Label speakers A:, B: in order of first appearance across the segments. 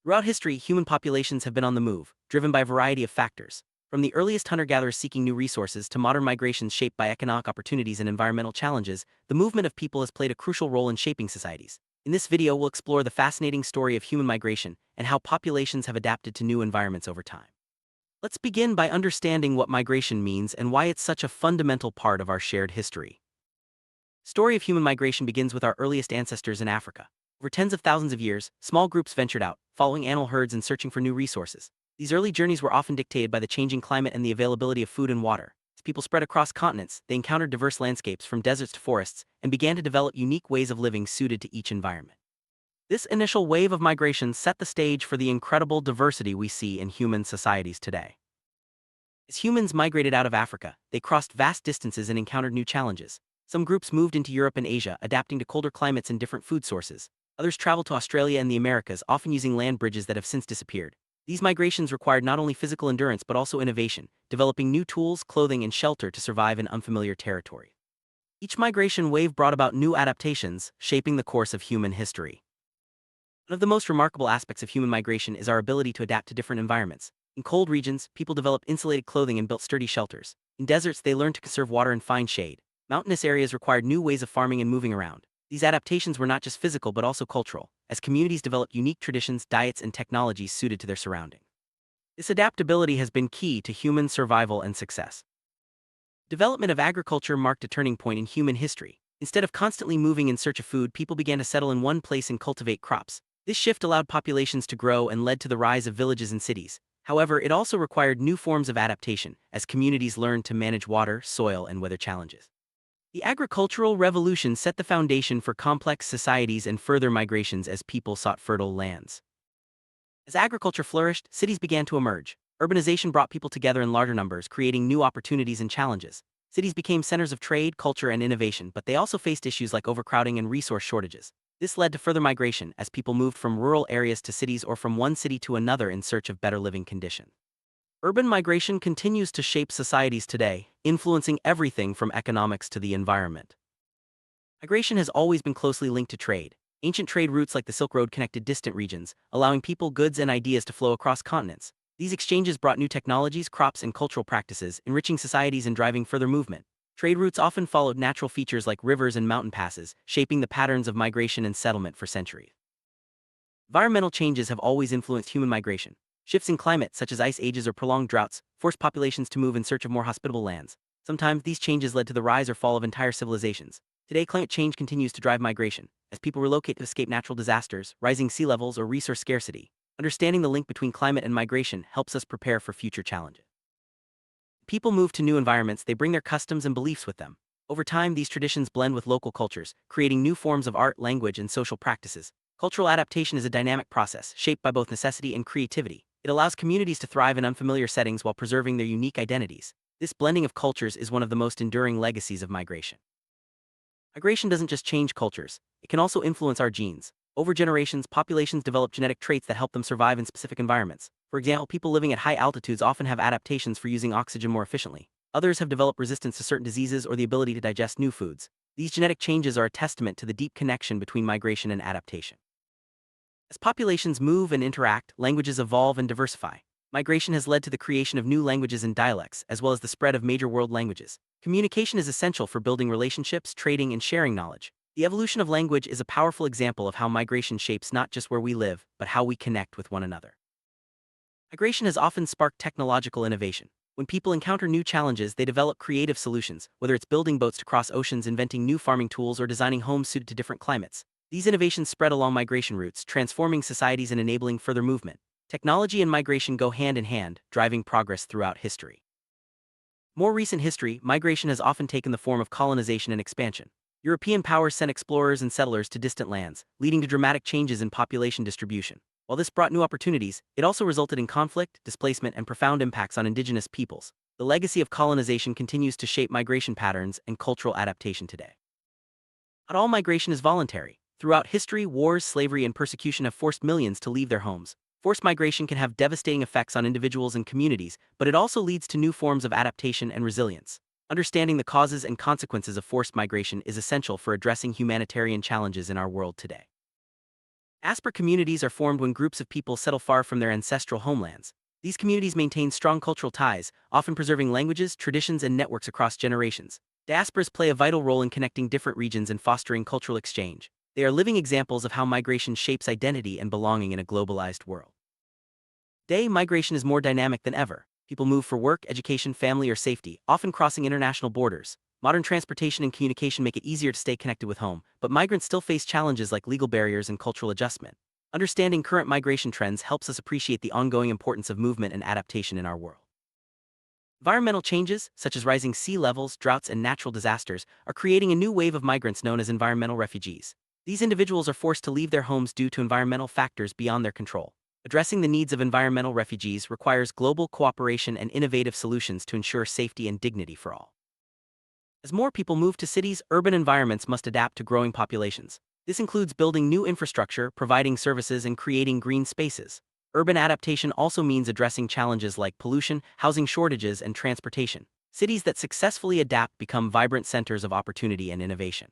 A: Throughout history, human populations have been on the move, driven by a variety of factors. From the earliest hunter-gatherers seeking new resources to modern migrations shaped by economic opportunities and environmental challenges, the movement of people has played a crucial role in shaping societies. In this video, we'll explore the fascinating story of human migration and how populations have adapted to new environments over time. Let's begin by understanding what migration means and why it's such a fundamental part of our shared history. Story of human migration begins with our earliest ancestors in Africa. Over tens of thousands of years, small groups ventured out, following animal herds and searching for new resources. These early journeys were often dictated by the changing climate and the availability of food and water. As people spread across continents, they encountered diverse landscapes from deserts to forests and began to develop unique ways of living suited to each environment. This initial wave of migration set the stage for the incredible diversity we see in human societies today. As humans migrated out of Africa, they crossed vast distances and encountered new challenges. Some groups moved into Europe and Asia, adapting to colder climates and different food sources. Others traveled to Australia and the Americas, often using land bridges that have since disappeared. These migrations required not only physical endurance but also innovation, developing new tools, clothing, and shelter to survive in unfamiliar territory. Each migration wave brought about new adaptations, shaping the course of human history. One of the most remarkable aspects of human migration is our ability to adapt to different environments. In cold regions, people developed insulated clothing and built sturdy shelters. In deserts, they learned to conserve water and find shade. Mountainous areas required new ways of farming and moving around. These adaptations were not just physical but also cultural, as communities developed unique traditions, diets, and technologies suited to their surroundings. This adaptability has been key to human survival and success. Development of agriculture marked a turning point in human history. Instead of constantly moving in search of food, people began to settle in one place and cultivate crops. This shift allowed populations to grow and led to the rise of villages and cities. However, it also required new forms of adaptation, as communities learned to manage water, soil, and weather challenges. The agricultural revolution set the foundation for complex societies and further migrations as people sought fertile lands. As agriculture flourished, cities began to emerge. Urbanization brought people together in larger numbers, creating new opportunities and challenges. Cities became centers of trade, culture, and innovation, but they also faced issues like overcrowding and resource shortages. This led to further migration as people moved from rural areas to cities or from one city to another in search of better living conditions. Urban migration continues to shape societies today, influencing everything from economics to the environment. Migration has always been closely linked to trade. Ancient trade routes like the Silk Road connected distant regions, allowing people, goods, and ideas to flow across continents. These exchanges brought new technologies, crops, and cultural practices, enriching societies and driving further movement. Trade routes often followed natural features like rivers and mountain passes, shaping the patterns of migration and settlement for centuries. Environmental changes have always influenced human migration. Shifts in climate, such as ice ages or prolonged droughts, forced populations to move in search of more hospitable lands. Sometimes these changes led to the rise or fall of entire civilizations. Today, climate change continues to drive migration, as people relocate to escape natural disasters, rising sea levels, or resource scarcity. Understanding the link between climate and migration helps us prepare for future challenges. People move to new environments, they bring their customs and beliefs with them. Over time, these traditions blend with local cultures, creating new forms of art, language, and social practices. Cultural adaptation is a dynamic process, shaped by both necessity and creativity. It allows communities to thrive in unfamiliar settings while preserving their unique identities. This blending of cultures is one of the most enduring legacies of migration. Migration doesn't just change cultures, it can also influence our genes. Over generations, populations develop genetic traits that help them survive in specific environments. For example, people living at high altitudes often have adaptations for using oxygen more efficiently. Others have developed resistance to certain diseases or the ability to digest new foods. These genetic changes are a testament to the deep connection between migration and adaptation. As populations move and interact, languages evolve and diversify. Migration has led to the creation of new languages and dialects, as well as the spread of major world languages. Communication is essential for building relationships, trading, and sharing knowledge. The evolution of language is a powerful example of how migration shapes not just where we live, but how we connect with one another. Migration has often sparked technological innovation. When people encounter new challenges, they develop creative solutions, whether it's building boats to cross oceans, inventing new farming tools, or designing homes suited to different climates. These innovations spread along migration routes, transforming societies and enabling further movement. Technology and migration go hand in hand, driving progress throughout history. More recent history, migration has often taken the form of colonization and expansion. European powers sent explorers and settlers to distant lands, leading to dramatic changes in population distribution. While this brought new opportunities, it also resulted in conflict, displacement, and profound impacts on indigenous peoples. The legacy of colonization continues to shape migration patterns and cultural adaptation today. Not all migration is voluntary. Throughout history, wars, slavery, and persecution have forced millions to leave their homes. Forced migration can have devastating effects on individuals and communities, but it also leads to new forms of adaptation and resilience. Understanding the causes and consequences of forced migration is essential for addressing humanitarian challenges in our world today. Diaspora communities are formed when groups of people settle far from their ancestral homelands. These communities maintain strong cultural ties, often preserving languages, traditions, and networks across generations. Diasporas play a vital role in connecting different regions and fostering cultural exchange. They are living examples of how migration shapes identity and belonging in a globalized world. Today, migration is more dynamic than ever. People move for work, education, family, or safety, often crossing international borders. Modern transportation and communication make it easier to stay connected with home, but migrants still face challenges like legal barriers and cultural adjustment. Understanding current migration trends helps us appreciate the ongoing importance of movement and adaptation in our world. Environmental changes, such as rising sea levels, droughts, and natural disasters, are creating a new wave of migrants known as environmental refugees. These individuals are forced to leave their homes due to environmental factors beyond their control. Addressing the needs of environmental refugees requires global cooperation and innovative solutions to ensure safety and dignity for all. As more people move to cities, urban environments must adapt to growing populations. This includes building new infrastructure, providing services, and creating green spaces. Urban adaptation also means addressing challenges like pollution, housing shortages, and transportation. Cities that successfully adapt become vibrant centers of opportunity and innovation.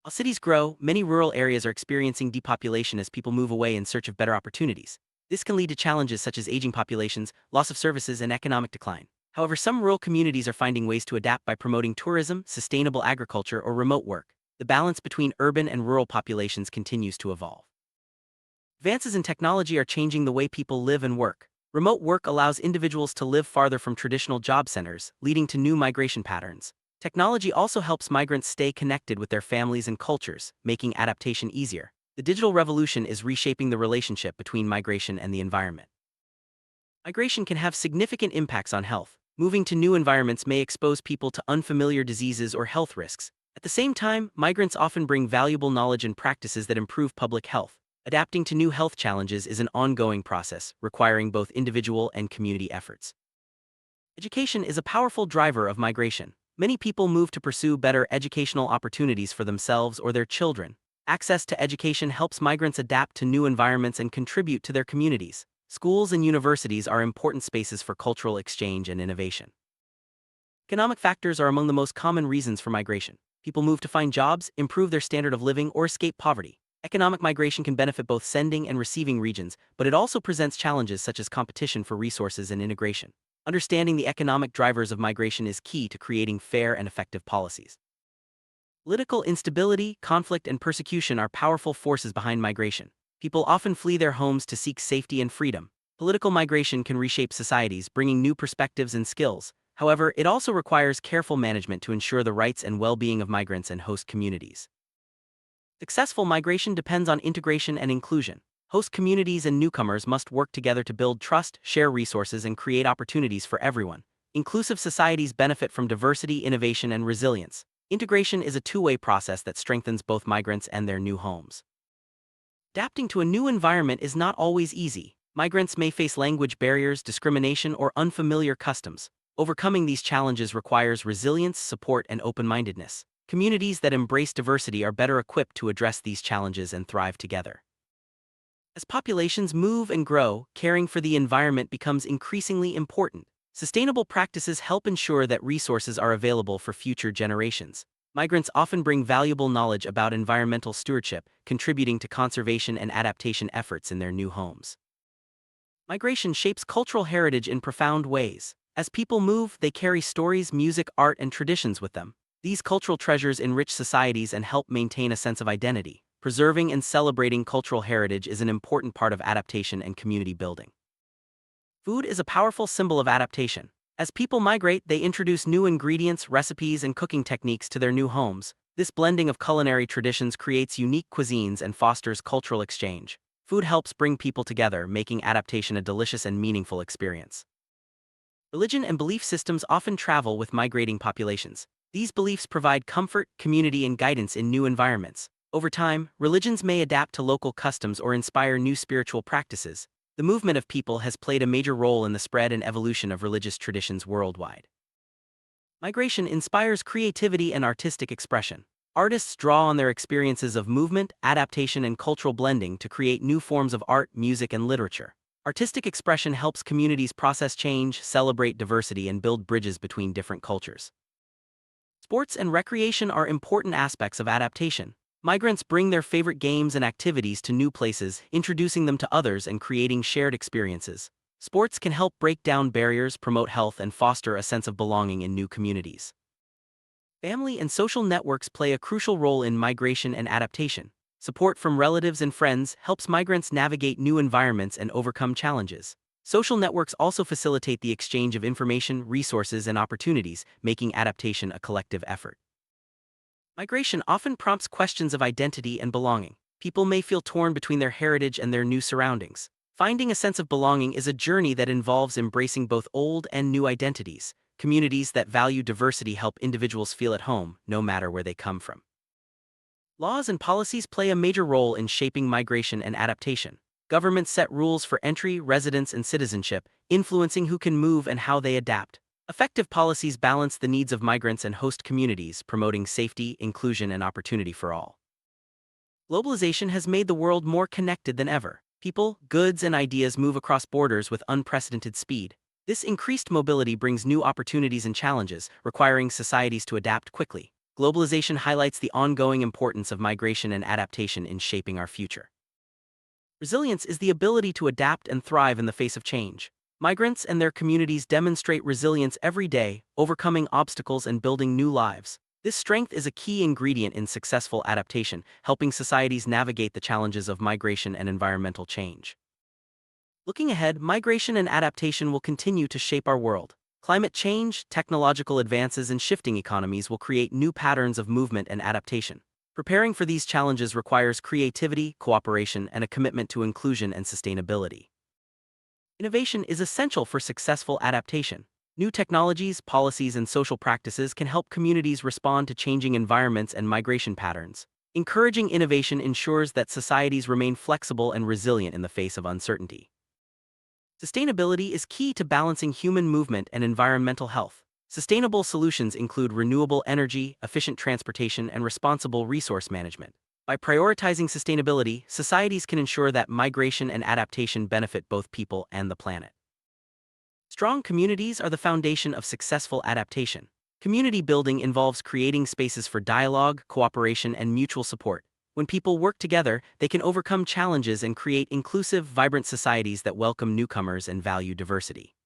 A: While cities grow, many rural areas are experiencing depopulation as people move away in search of better opportunities. This can lead to challenges such as aging populations, loss of services, and economic decline. However, some rural communities are finding ways to adapt by promoting tourism, sustainable agriculture, or remote work. The balance between urban and rural populations continues to evolve. Advances in technology are changing the way people live and work. Remote work allows individuals to live farther from traditional job centers, leading to new migration patterns. Technology also helps migrants stay connected with their families and cultures, making adaptation easier. The digital revolution is reshaping the relationship between migration and the environment. Migration can have significant impacts on health. Moving to new environments may expose people to unfamiliar diseases or health risks. At the same time, migrants often bring valuable knowledge and practices that improve public health. Adapting to new health challenges is an ongoing process, requiring both individual and community efforts. Education is a powerful driver of migration. Many people move to pursue better educational opportunities for themselves or their children. Access to education helps migrants adapt to new environments and contribute to their communities. Schools and universities are important spaces for cultural exchange and innovation. Economic factors are among the most common reasons for migration. People move to find jobs, improve their standard of living, or escape poverty. Economic migration can benefit both sending and receiving regions, but it also presents challenges such as competition for resources and integration. Understanding the economic drivers of migration is key to creating fair and effective policies. Political instability, conflict, and persecution are powerful forces behind migration. People often flee their homes to seek safety and freedom. Political migration can reshape societies, bringing new perspectives and skills. However, it also requires careful management to ensure the rights and well-being of migrants and host communities. Successful migration depends on integration and inclusion. Host communities and newcomers must work together to build trust, share resources, and create opportunities for everyone. Inclusive societies benefit from diversity, innovation, and resilience. Integration is a two-way process that strengthens both migrants and their new homes. Adapting to a new environment is not always easy. Migrants may face language barriers, discrimination, or unfamiliar customs. Overcoming these challenges requires resilience, support, and open-mindedness. Communities that embrace diversity are better equipped to address these challenges and thrive together. As populations move and grow, caring for the environment becomes increasingly important. Sustainable practices help ensure that resources are available for future generations. Migrants often bring valuable knowledge about environmental stewardship, contributing to conservation and adaptation efforts in their new homes. Migration shapes cultural heritage in profound ways. As people move, they carry stories, music, art, and traditions with them. These cultural treasures enrich societies and help maintain a sense of identity. Preserving and celebrating cultural heritage is an important part of adaptation and community building. Food is a powerful symbol of adaptation. As people migrate, they introduce new ingredients, recipes, and cooking techniques to their new homes. This blending of culinary traditions creates unique cuisines and fosters cultural exchange. Food helps bring people together, making adaptation a delicious and meaningful experience. Religion and belief systems often travel with migrating populations. These beliefs provide comfort, community, and guidance in new environments. Over time, religions may adapt to local customs or inspire new spiritual practices. The movement of people has played a major role in the spread and evolution of religious traditions worldwide. Migration inspires creativity and artistic expression. Artists draw on their experiences of movement, adaptation, and cultural blending to create new forms of art, music, and literature. Artistic expression helps communities process change, celebrate diversity, and build bridges between different cultures. Sports and recreation are important aspects of adaptation. Migrants bring their favorite games and activities to new places, introducing them to others and creating shared experiences. Sports can help break down barriers, promote health, and foster a sense of belonging in new communities. Family and social networks play a crucial role in migration and adaptation. Support from relatives and friends helps migrants navigate new environments and overcome challenges. Social networks also facilitate the exchange of information, resources, and opportunities, making adaptation a collective effort. Migration often prompts questions of identity and belonging. People may feel torn between their heritage and their new surroundings. Finding a sense of belonging is a journey that involves embracing both old and new identities. Communities that value diversity help individuals feel at home, no matter where they come from. Laws and policies play a major role in shaping migration and adaptation. Governments set rules for entry, residence, and citizenship, influencing who can move and how they adapt. Effective policies balance the needs of migrants and host communities, promoting safety, inclusion, and opportunity for all. Globalization has made the world more connected than ever. People, goods, and ideas move across borders with unprecedented speed. This increased mobility brings new opportunities and challenges, requiring societies to adapt quickly. Globalization highlights the ongoing importance of migration and adaptation in shaping our future. Resilience is the ability to adapt and thrive in the face of change. Migrants and their communities demonstrate resilience every day, overcoming obstacles and building new lives. This strength is a key ingredient in successful adaptation, helping societies navigate the challenges of migration and environmental change. Looking ahead, migration and adaptation will continue to shape our world. Climate change, technological advances, and shifting economies will create new patterns of movement and adaptation. Preparing for these challenges requires creativity, cooperation, and a commitment to inclusion and sustainability. Innovation is essential for successful adaptation. New technologies, policies, and social practices can help communities respond to changing environments and migration patterns. Encouraging innovation ensures that societies remain flexible and resilient in the face of uncertainty. Sustainability is key to balancing human movement and environmental health. Sustainable solutions include renewable energy, efficient transportation, and responsible resource management. By prioritizing sustainability, societies can ensure that migration and adaptation benefit both people and the planet. Strong communities are the foundation of successful adaptation. Community building involves creating spaces for dialogue, cooperation, and mutual support. When people work together, they can overcome challenges and create inclusive, vibrant societies that welcome newcomers and value diversity.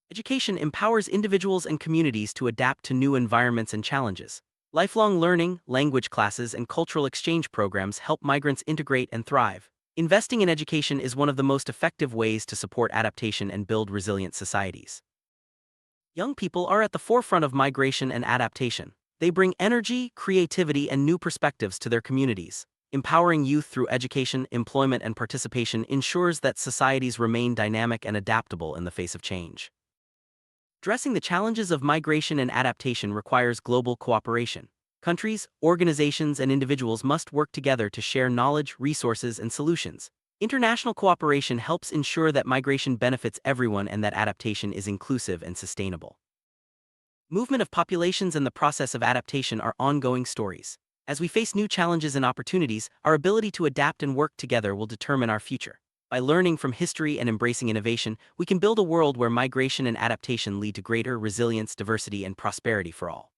A: Education empowers individuals and communities to adapt to new environments and challenges. Lifelong learning, language classes, and cultural exchange programs help migrants integrate and thrive. Investing in education is one of the most effective ways to support adaptation and build resilient societies. Young people are at the forefront of migration and adaptation. They bring energy, creativity, and new perspectives to their communities. Empowering youth through education, employment, and participation ensures that societies remain dynamic and adaptable in the face of change. Addressing the challenges of migration and adaptation requires global cooperation. Countries, organizations, and individuals must work together to share knowledge, resources, and solutions. International cooperation helps ensure that migration benefits everyone and that adaptation is inclusive and sustainable. Movement of populations and the process of adaptation are ongoing stories. As we face new challenges and opportunities, our ability to adapt and work together will determine our future. By learning from history and embracing innovation, we can build a world where migration and adaptation lead to greater resilience, diversity, and prosperity for all.